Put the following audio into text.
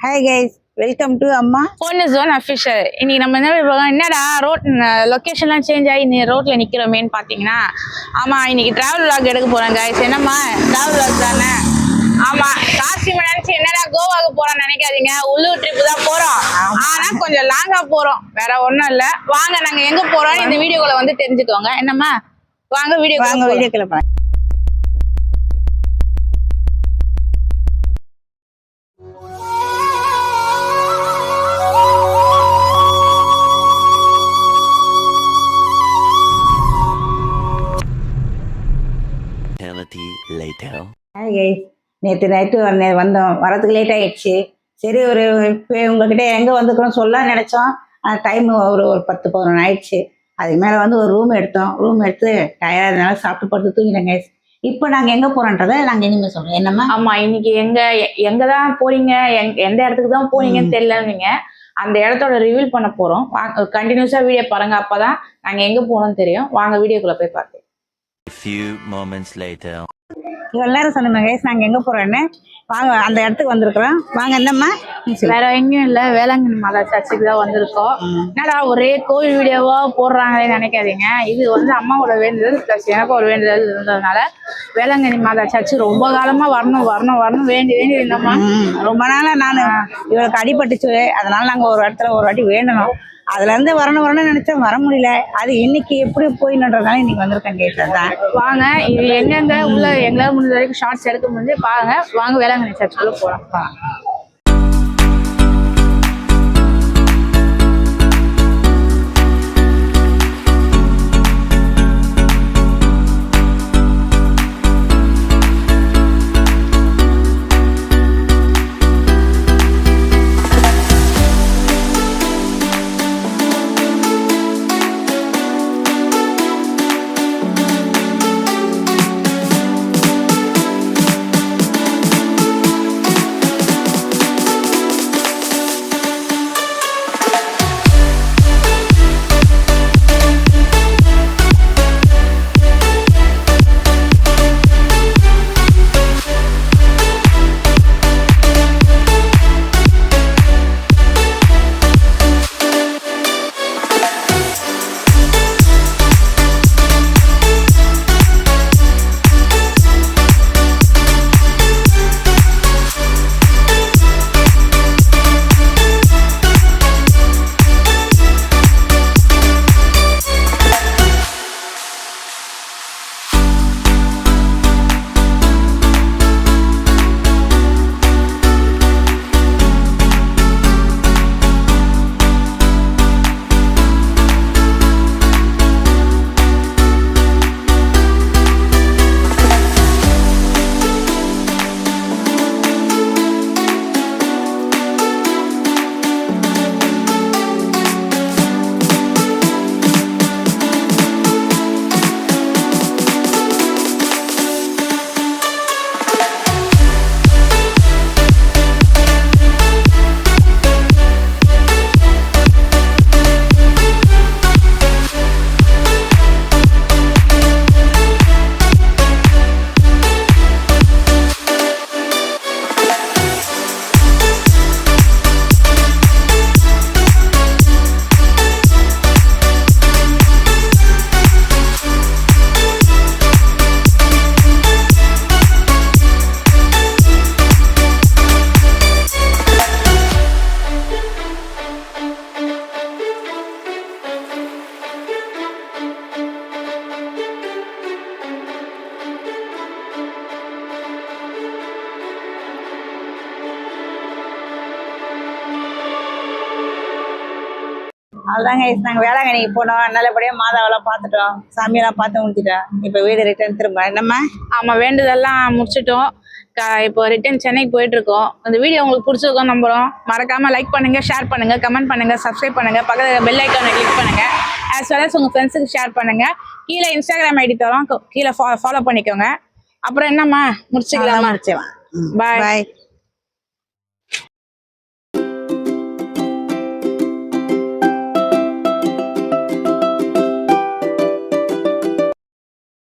Hi guys, welcome to அம்மா phone zone official. இன்னைக்கு நம்ம என்னடா ரோட் லொக்கேஷன்லாம் சேஞ்ச் ஆகி நீ ரோட்ல நிக்கிறோமேன்னு பாத்தீங்கன்னா, ஆமா இன்னைக்கு டிராவல் விளாக் எடுக்க போறேன் கைஸ். என்னம்மா டிராவல் விளாக் தானே? ஆமா, காசிம நினைச்சு என்னடா கோவாக்கு போறோம்னு நினைக்காதீங்க, உள்ளூர் ட்ரிப் தான் போறோம். ஆனா கொஞ்சம் லாங்கா போறோம், வேற ஒண்ணும் இல்ல. வாங்க நாங்க எங்க போறோம் இந்த வீடியோக்குள்ள வந்து தெரிஞ்சுக்கோங்க. என்னம்மா வாங்க வீடியோக்குள்ள போறேன். ஹாய் கைஸ், நேற்று நைட்டு வந்தோம், வரதுக்கு லேட் ஆகிடுச்சு. சரி, இப்போ உங்ககிட்ட எங்கே வந்துக்கிறோம் சொல்ல நினச்சோம். டைம் ஒரு 10-11 ஆயிடுச்சு. அதுக்கு மேலே வந்து ஒரு ரூம் எடுத்து டயர்டாக சாப்பிட்டு படுத்து தூங்கிட்டேன் கைஸ். இப்போ நாங்கள் எங்கே போகிறோன்றதை நாங்கள் இனிமேல் சொல்கிறோம். என்னம்மா? ஆமாம், இன்னைக்கு எங்கே தான் போறீங்க, எந்த இடத்துக்கு தான் போறீங்கன்னு தெரியல. நீங்கள் அந்த இடத்தோட ரிவீல் பண்ண போகிறோம். கண்டினியூஸாக வீடியோ பாருங்க, அப்போ தான் நாங்கள் எங்கே போகணும்னு தெரியும். வாங்க வீடியோக்குள்ளே போய் பார்ப்போம். இவ்வளோ நேரம் சொன்னோம் கைஸ் நாங்கள் எங்கே போகிறோன்னு. வாங்க, அந்த இடத்துக்கு வந்திருக்கிறோம். வாங்க. என்னம்மா? வேற எங்கேயும் இல்லை, வேளாங்கண்ணி மாதா சர்ச்சுக்கு தான் வந்திருக்கோம். என்னடா ஒரே கோவில் வீடியோவா போடுறாங்களேன்னு நினைக்காதீங்க. இது வந்து அம்மாவோட வேண்டுதல் ப்ளஸ் எனக்கு ஒரு வேண்டுதல் இருந்ததுனால வேளாங்கண்ணி மாதா சர்ச்சு ரொம்ப காலமாக வரணும் வேண்டி இருந்தோம்மா. ரொம்ப நாளாக நான் இவளுக்கு அடிபட்டுச்சு, அதனால நாங்கள் ஒரு இடத்துல ஒரு வாட்டி வேண்டணும். அதுலேருந்து வரணும்னு நினச்சோம், வர முடியல. அது இன்னைக்கு எப்படி போயின்றதுனால இன்னைக்கு வந்திருக்கேன் கேட்டதான். வாங்க, இது எங்கெங்க உள்ள எங்களால் முடிஞ்ச வரைக்கும் ஷார்ட்ஸ் எடுக்க முடிஞ்சு பாருங்க. வாங்க வேளாங்கண்ணி சர்ச்சுக்குள்ள போகலாம். அதுதாங்க, நாங்கள் வேளாங்கண்ணிக்கு போனோம், நல்லபடியாக மாதாவெல்லாம் பார்த்துட்டோம், சாமியெல்லாம் பார்த்து முடிச்சிட்டோம். இப்போ வீடு ரிட்டர்ன் திரும்ப. என்னம்மா? ஆமாம், வேண்டுதெல்லாம் முடிச்சிட்டோம். இப்போ ரிட்டர்ன் சென்னைக்கு போயிட்டு இருக்கோம். இந்த வீடியோ உங்களுக்கு பிடிச்சிருக்கோம் நம்புறோம். மறக்காம லைக் பண்ணுங்க, ஷேர் பண்ணுங்க, கமெண்ட் பண்ணுங்க, சப்ஸ்கிரைப் பண்ணுங்க, பக்கத்தில் பெல் ஐக்கானை கிளிக் பண்ணுங்க. ஆஸ் வெல் அஸ் உங்க ஃப்ரெண்ட்ஸுக்கு ஷேர் பண்ணுங்க. கீழே இன்ஸ்டாகிராம் ஐடி தரோம், கீழே ஃபாலோ பண்ணிக்கோங்க. அப்புறம் என்னம்மா முடிச்சுக்கலாம்? முடிச்சுக்கலாம். பாய்.